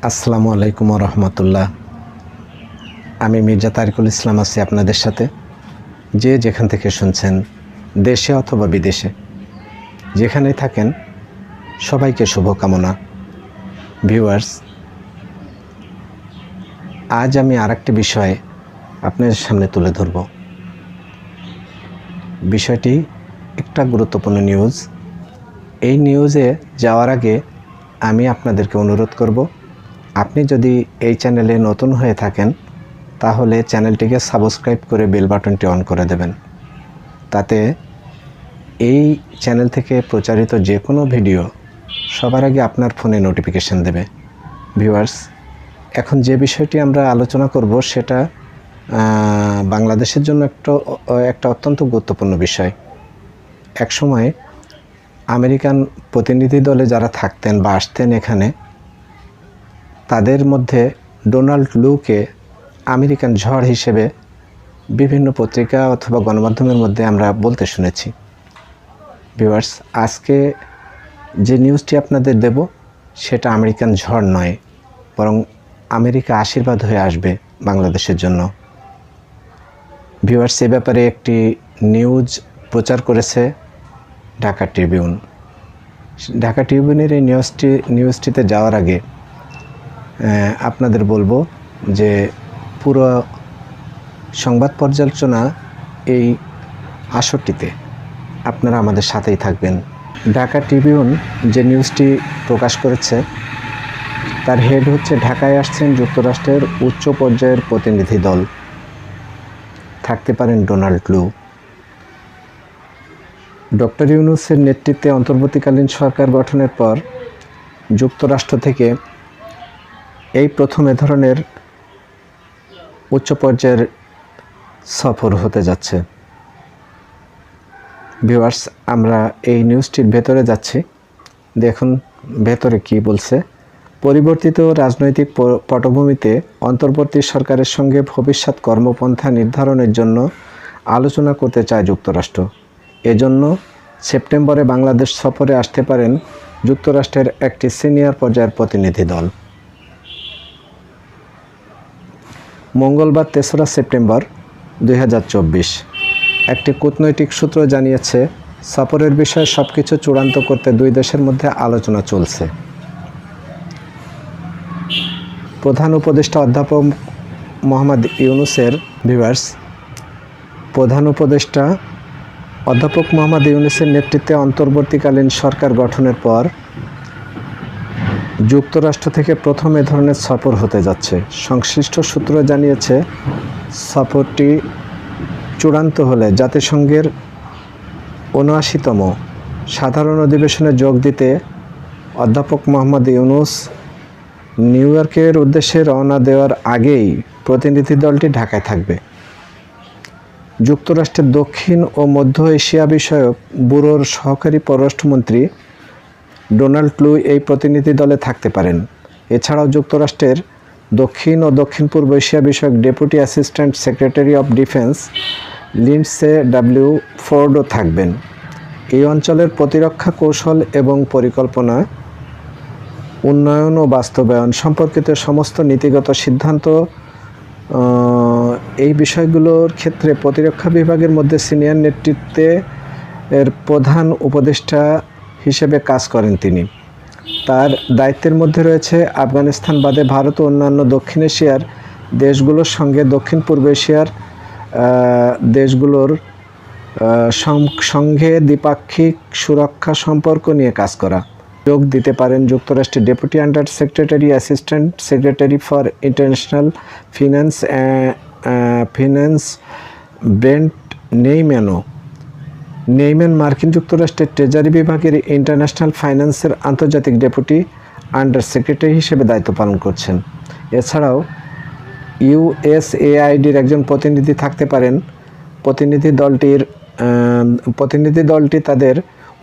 আসসালামু আলাইকুম রহমতুল্লাহ। আমি মির্জা তারিকুল ইসলাম আছি আপনাদের সাথে। যে যেখান থেকে শুনছেন, দেশে অথবা বিদেশে, যেখানেই থাকেন, সবাইকে শুভকামনা। ভিউয়ার্স, আজ আমি আরেকটি বিষয় আপনাদের সামনে তুলে ধরব। বিষয়টি একটা গুরুত্বপূর্ণ নিউজ। এই নিউজে যাওয়ার আগে আমি আপনাদেরকে অনুরোধ করব, আপনি যদি এই চ্যানেলে নতুন হয়ে থাকেন তাহলে চ্যানেলটিকে সাবস্ক্রাইব করে বেল বাটনটি অন করে দেবেন। তাতে এই চ্যানেল থেকে প্রচারিত যে কোনো ভিডিও সবার আগে আপনার ফোনে নোটিফিকেশান দেবে। ভিউয়ার্স, এখন যে বিষয়টি আমরা আলোচনা করব সেটা বাংলাদেশের জন্য একটা অত্যন্ত গুরুত্বপূর্ণ বিষয়। একসময় আমেরিকান প্রতিনিধি দলে যারা থাকতেন বা আসতেন এখানে, তাদের মধ্যে ডোনাল্ড লুকে আমেরিকান ঝড় হিসেবে বিভিন্ন পত্রিকা অথবা গণমাধ্যমের মধ্যে আমরা বলতে শুনেছি। ভিউয়ার্স, আজকে যে নিউজটি আপনাদের দেব সেটা আমেরিকান ঝড় নয়, বরং আমেরিকা আশীর্বাদ হয়ে আসবে বাংলাদেশের জন্য। ভিউয়ার্স, এ ব্যাপারে একটি নিউজ প্রচার করেছে ঢাকা ট্রিবিউন। ঢাকা ট্রিবিউনের এই নিউজটিতে যাওয়ার আগে আপনাদের বলবো যে পুরো সংবাদ পর্যালোচনা এই আসরটিতে আপনারা আমাদের সাথেই থাকবেন। ঢাকা ট্রিবিউন যে নিউজটি প্রকাশ করেছে তার হেড হচ্ছে, ঢাকায় আসছেন যুক্তরাষ্ট্রের উচ্চ পর্যায়ের প্রতিনিধি দল, থাকতে পারেন ডোনাল্ড লু। ডক্টর ইউনূসের নেতৃত্বে অন্তর্বর্তীকালীন সরকার গঠনের পর যুক্তরাষ্ট্র থেকে এই প্রথম এ ধরনের উচ্চ পর্যায়ের সফর হতে যাচ্ছে। ভিউয়ার্স, আমরা এই নিউজটির ভেতরে যাচ্ছি, দেখুন ভেতরে কি বলছে। পরিবর্তিত রাজনৈতিক পটভূমিতে অন্তর্বর্তী সরকারের সঙ্গে ভবিষ্যৎ কর্মপন্থা নির্ধারণের জন্য আলোচনা করতে চায় যুক্তরাষ্ট্র। এজন্য সেপ্টেম্বরে বাংলাদেশ সফরে আসতে পারেন যুক্তরাষ্ট্রের একটি সিনিয়র পর্যায়ের প্রতিনিধি দল। মঙ্গলবার ৩রা সেপ্টেম্বর ২০২৪ একটি কূটনৈতিক সূত্র জানিয়েছে, সফরের বিষয়ে সবকিছু চূড়ান্ত করতে দুই দেশের মধ্যে আলোচনা চলছে। প্রধান উপদেষ্টা অধ্যাপক মোহাম্মদ ইউনূসের প্রধান উপদেষ্টা অধ্যাপক মোহাম্মদ ইউনূসের নেতৃত্বে অন্তর্বর্তীকালীন সরকার গঠনের পর যুক্তরাষ্ট্র থেকে প্রথম এ ধরনের সফর হতে যাচ্ছে। সংশ্লিষ্ট সূত্র জানিয়েছে, সফরটি চূড়ান্ত হলে জাতিসংঘের ৭৯তম সাধারণ অধিবেশনে যোগ দিতে অধ্যাপক মোহাম্মদ ইউনূস নিউ ইয়র্কের উদ্দেশ্যে রওনা দেওয়ার আগেই প্রতিনিধি দলটি ঢাকায় থাকবে। যুক্তরাষ্ট্রের দক্ষিণ ও মধ্য এশিয়া বিষয়ক ব্যুরোর সহকারী পররাষ্ট্রমন্ত্রী ডোনাল্ড লু এই প্রতিনিধি দলে থাকতে পারেন। এছাড়াও যুক্তরাষ্ট্রের দক্ষিণ ও দক্ষিণ পূর্ব এশিয়া বিষয়ক deputy assistant secretary of defence Lindsey W ফোর্ডও থাকবেন। এই অঞ্চলের প্রতিরক্ষা কৌশল এবং পরিকল্পনা, উন্নয়ন ও বাস্তবায়ন সম্পর্কিত সমস্ত নীতিগত সিদ্ধান্ত, এই বিষয়গুলোর ক্ষেত্রে প্রতিরক্ষা বিভাগের মধ্যে সিনিয়র নেতৃত্বে এর প্রধান উপদেষ্টা হিসেবে কাজ করেন তিনি। তার দায়িত্বের মধ্যে রয়েছে আফগানিস্তান বাদে ভারত ও অন্যান্য দক্ষিণ এশিয়ার দেশগুলোর সঙ্গে দক্ষিণ পূর্ব এশিয়ার দেশগুলোর সঙ্গে দ্বিপাক্ষিক সুরক্ষা সম্পর্ক নিয়ে কাজ করা। যোগ দিতে পারেন যুক্তরাষ্ট্রের deputy under secretary assistant secretary for international finance ব্রেন্ট Neiman মার্কিন যুক্তরাষ্ট্রের ট্রেজারি বিভাগের ইন্টারন্যাশনাল ফাইন্যান্সের আন্তর্জাতিক ডেপুটি আন্ডার সেক্রেটারি হিসেবে দায়িত্ব পালন করছেন। এছাড়াও ইউএসএআইডির একজন প্রতিনিধি থাকতে পারেন। প্রতিনিধি দলটি তাদের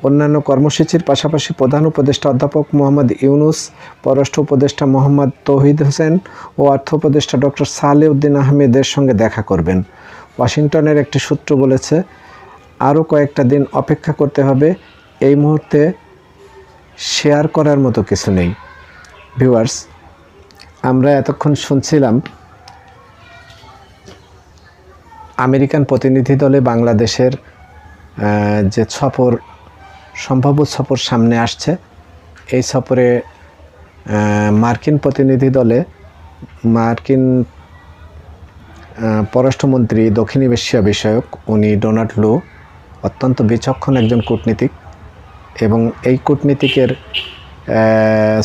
অন্যান্য কর্মসূচির পাশাপাশি প্রধান উপদেষ্টা অধ্যাপক মোহাম্মদ ইউনূস, পররাষ্ট্র উপদেষ্টা মোহাম্মদ তৌহিদ হোসেন ও অর্থ উপদেষ্টা ডক্টর সালেহ উদ্দিন আহমেদের সঙ্গে দেখা করবেন। ওয়াশিংটনের একটি সূত্র বলেছে, আরও কয়েকটা দিন অপেক্ষা করতে হবে, এই মুহূর্তে শেয়ার করার মতো কিছু নেই। ভিউয়ার্স, আমরা এতক্ষণ শুনছিলাম আমেরিকান প্রতিনিধি দলে বাংলাদেশের যে সম্ভাব্য সফর সামনে আসছে, এই সফরে মার্কিন প্রতিনিধি দলে মার্কিন পররাষ্ট্রমন্ত্রী দক্ষিণ এশিয়া বিষয়ক উনি ডোনাল্ড লু অত্যন্ত বিচক্ষণ একজন কূটনীতিক, এবং এই কূটনীতিকের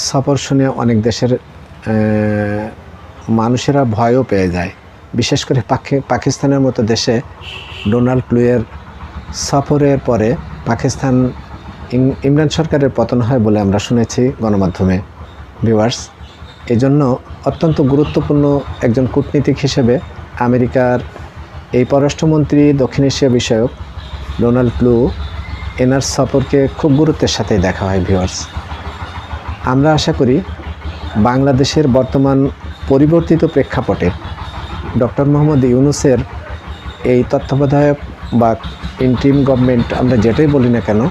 সফর শুনে অনেক দেশের মানুষেরা ভয়ও পেয়ে যায়। বিশেষ করে পাকিস্তানের মতো দেশে ডোনাল্ড লুয়ের সফরের পরে পাকিস্তান ইমরান সরকারের পতন হয় বলে আমরা শুনেছি গণমাধ্যমে। ভিউয়ার্স, এজন্য অত্যন্ত গুরুত্বপূর্ণ একজন কূটনীতিক হিসেবে আমেরিকার এই পররাষ্ট্রমন্ত্রী দক্ষিণ এশিয়া বিষয়ক ডোনাল্ড লু এনার সফরকে খুব গুরুত্বের সাথেই দেখা হয়। ভিউয়ার্স, আমরা আশা করি বাংলাদেশের বর্তমান পরিবর্তিত প্রেক্ষাপটে ডক্টর মোহাম্মদ ইউনূসের এই তত্ত্বাবধায়ক বা ইন্টিরিম গভর্নমেন্ট আমরা যেটাই বলি না কেন,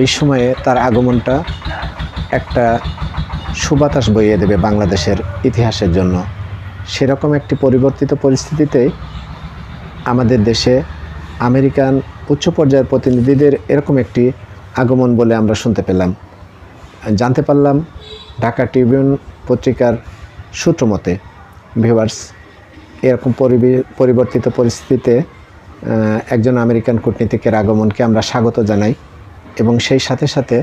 এই সময়ে তার আগমনটা একটা সুবাতাস বইয়ে দেবে বাংলাদেশের ইতিহাসের জন্য। সেরকম একটি পরিবর্তিত পরিস্থিতিতে আমাদের দেশে আমেরিকান উচ্চ পর্যায়ের প্রতিনিধিদের এরকম একটি আগমন বলে আমরা শুনতে পেলাম, জানতে পারলাম ঢাকা ট্রিবিউন পত্রিকার সূত্র মতে। ভিউয়ার্স, এরকম পরিবর্তিত পরিস্থিতিতে একজন আমেরিকান কূটনীতিকের আগমনকে আমরা স্বাগত জানাই, এবং সেই সাথে সাথে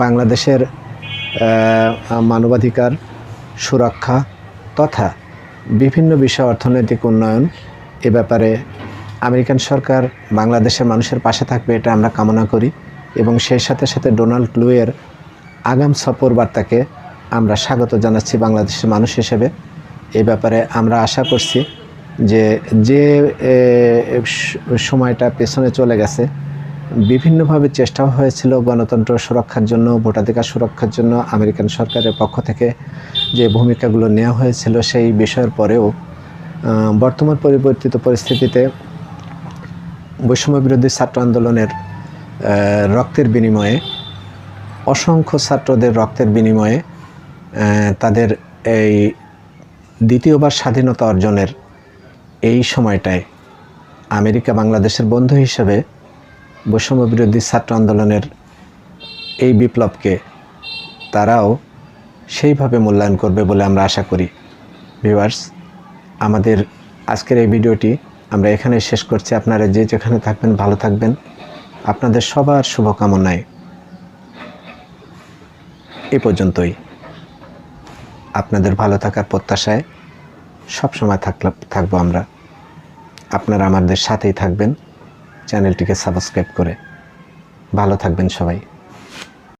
বাংলাদেশের মানবাধিকার সুরক্ষা তথা বিভিন্ন বিষয় অর্থনৈতিক উন্নয়ন এ ব্যাপারে আমেরিকান সরকার বাংলাদেশের মানুষের পাশে থাকবে, এটা আমরা কামনা করি। এবং সেই সাথে সাথে ডোনাল্ড লুয়ের আগাম সফর বার্তাকে আমরা স্বাগত জানাচ্ছি বাংলাদেশের মানুষ হিসেবে। এ ব্যাপারে আমরা আশা করছি যে সময়টা পেছনে চলে গেছে, বিভিন্নভাবে চেষ্টাও হয়েছিল গণতন্ত্র সুরক্ষার জন্য, ভোটাধিকার সুরক্ষার জন্য আমেরিকান সরকারের পক্ষ থেকে যে ভূমিকাগুলো নেওয়া হয়েছিল, সেই বিষয়ের পরেও বর্তমান পরিবর্তিত পরিস্থিতিতে বৈষম্য বিরোধী ছাত্র আন্দোলনের রক্তের বিনিময়ে, অসংখ্য ছাত্রদের রক্তের বিনিময়ে তাদের এই দ্বিতীয়বার স্বাধীনতা অর্জনের এই সময়টায় আমেরিকা বাংলাদেশের বন্ধু হিসেবে বৈষম্য বিরোধী ছাত্র আন্দোলনের এই বিপ্লবকে তারাও সেইভাবে মূল্যায়ন করবে বলে আমরা আশা করি। ভিউয়ার্স, আমাদের আজকের এই ভিডিওটি আমরা এখানে শেষ করছি। আপনারা যে যেখানে থাকবেন ভালো থাকবেন। আপনাদের সবার শুভকামনায় এই পর্যন্তই। আপনাদের ভালো থাকার প্রত্যাশায় সবসময় থাকবো আমরা। আপনারা আমাদের সাথেই থাকবেন, চ্যানেলটিকে সাবস্ক্রাইব করে। ভালো থাকবেন সবাই।